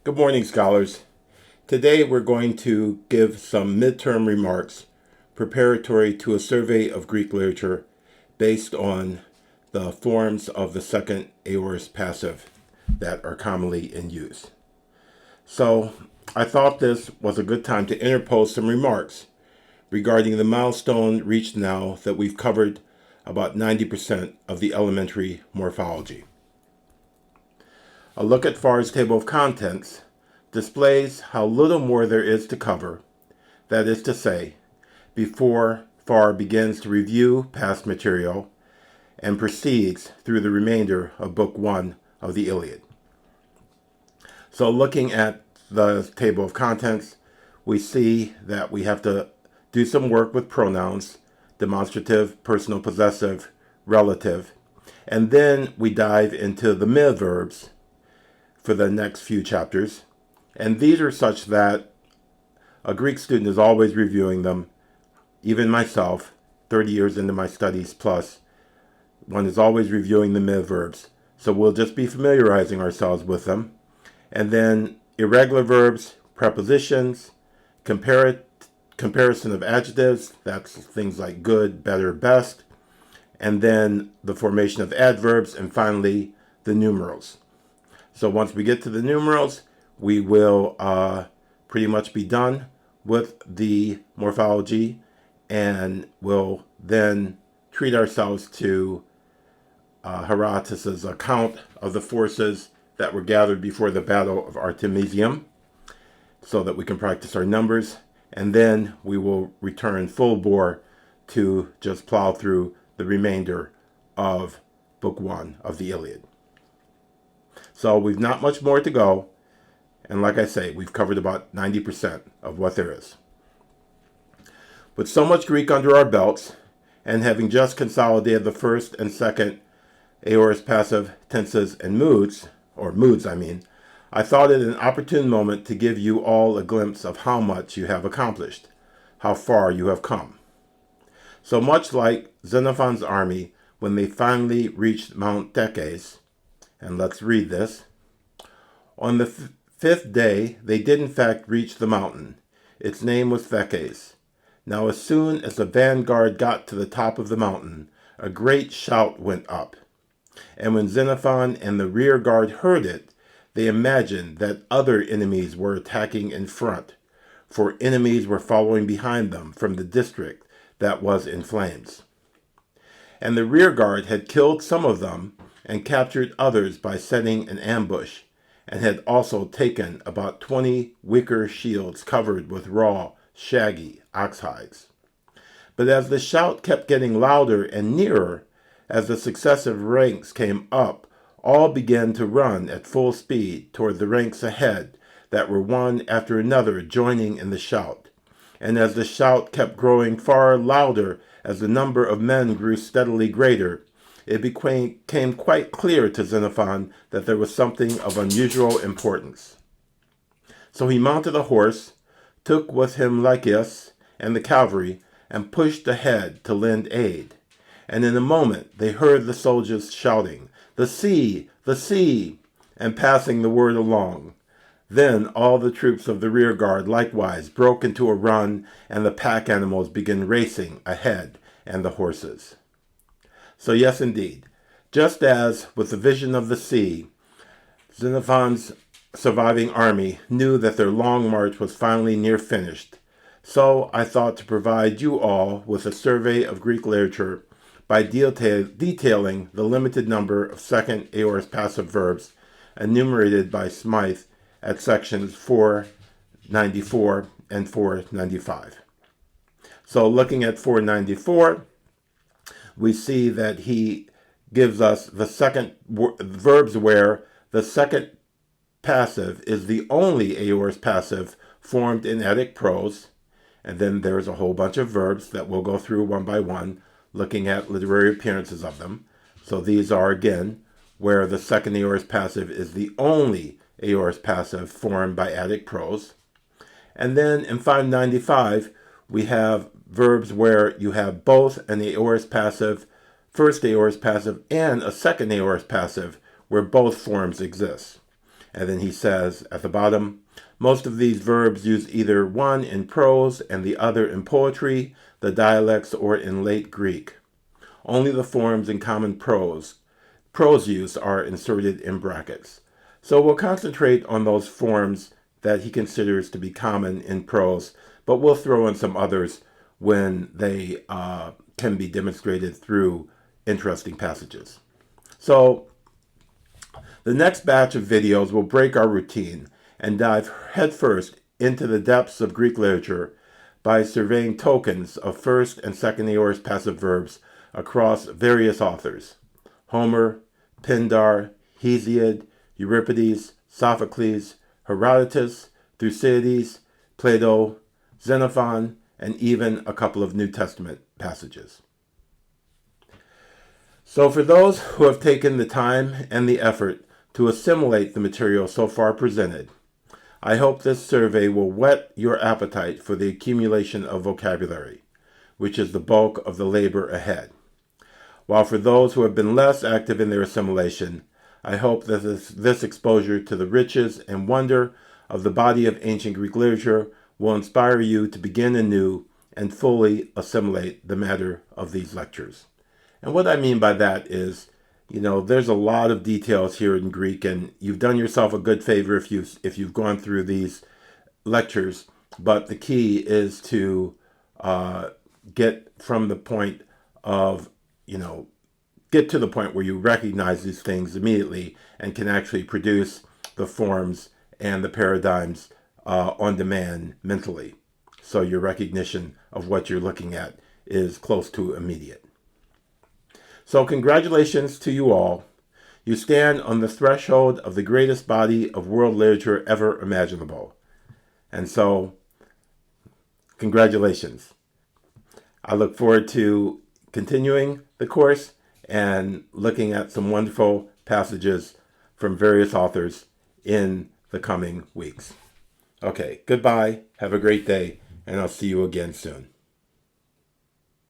Good morning, scholars. Today we're going to give some midterm remarks preparatory to a survey of Greek literature based on the forms of the second aorist passive that are commonly in use. So I thought this was a good time to interpose some remarks regarding the milestone reached now that we've covered about 90% of the elementary morphology. A look at Farr's table of contents displays how little more there is to cover, that is to say, before Farr begins to review past material and proceeds through the remainder of Book 1 of the Iliad. So looking at the table of contents, we see that we have to do some work with pronouns, demonstrative, personal possessive, relative, and then we dive into the mid verbs for the next few chapters. And these are such that a Greek student is always reviewing them. Even myself, 30 years into my studies plus, one is always reviewing the mid verbs. So we'll just be familiarizing ourselves with them. And then irregular verbs, prepositions, comparison of adjectives, that's things like good, better, best. And then the formation of adverbs, and finally the numerals. So once we get to the numerals, we will pretty much be done with the morphology, and we'll then treat ourselves to Herodotus's account of the forces that were gathered before the Battle of Artemisium, so that we can practice our numbers, and then we will return full bore to just plow through the remainder of Book 1 of the Iliad. So we've not much more to go, and like I say, we've covered about 90% of what there is. With so much Greek under our belts, and having just consolidated the first and second aorist passive tenses and moods, I thought it an opportune moment to give you all a glimpse of how much you have accomplished, how far you have come. So much like Xenophon's army when they finally reached Mount Thekes, and let's read this. On the fifth day, they did in fact reach the mountain. Its name was Thekes. Now as soon as the vanguard got to the top of the mountain, a great shout went up. And when Xenophon and the rear guard heard it, they imagined that other enemies were attacking in front, for enemies were following behind them from the district that was in flames. And the rear guard had killed some of them and captured others by setting an ambush, and had also taken about 20 wicker shields covered with raw, shaggy ox hides. But as the shout kept getting louder and nearer, as the successive ranks came up, all began to run at full speed toward the ranks ahead that were one after another joining in the shout. And as the shout kept growing far louder, as the number of men grew steadily greater, it became quite clear to Xenophon that there was something of unusual importance. So he mounted a horse, took with him Lycius and the cavalry, and pushed ahead to lend aid. And in a moment they heard the soldiers shouting, "The sea! The sea!" and passing the word along. Then all the troops of the rear guard likewise broke into a run, and the pack animals began racing ahead and the horses. So yes, indeed, just as with the vision of the sea, Xenophon's surviving army knew that their long march was finally near finished, so I thought to provide you all with a survey of Greek literature by detailing the limited number of second aorist passive verbs enumerated by Smythe at sections 494 and 495. So looking at 494, we see that he gives us the second verbs where the second passive is the only aorist passive formed in Attic prose, and then there's a whole bunch of verbs that we'll go through one by one, looking at literary appearances of them. So these are, again, where the second aorist passive is the only aorist passive formed by Attic prose. And then in 595, we have verbs where you have both an aorist passive, first aorist passive, and a second aorist passive, where both forms exist. And then he says at the bottom, most of these verbs use either one in prose and the other in poetry, the dialects, or in late Greek. Only the forms in common prose use are inserted in brackets. So we'll concentrate on those forms that he considers to be common in prose, but we'll throw in some others when they can be demonstrated through interesting passages. So the next batch of videos will break our routine and dive headfirst into the depths of Greek literature by surveying tokens of first and second aorist passive verbs across various authors: Homer, Pindar, Hesiod, Euripides, Sophocles, Herodotus, Thucydides, Plato, Xenophon, and even a couple of New Testament passages. So for those who have taken the time and the effort to assimilate the material so far presented, I hope this survey will whet your appetite for the accumulation of vocabulary, which is the bulk of the labor ahead. While for those who have been less active in their assimilation, I hope that this exposure to the riches and wonder of the body of ancient Greek literature will inspire you to begin anew and fully assimilate the matter of these lectures. And what I mean by that is, there's a lot of details here in Greek, and you've done yourself a good favor if you've gone through these lectures. But the key is to get from the point of, get to the point where you recognize these things immediately and can actually produce the forms and the paradigms on demand mentally. So your recognition of what you're looking at is close to immediate. So congratulations to you all. You stand on the threshold of the greatest body of world literature ever imaginable. And so, congratulations. I look forward to continuing the course and looking at some wonderful passages from various authors in the coming weeks. Okay, goodbye, have a great day, and I'll see you again soon.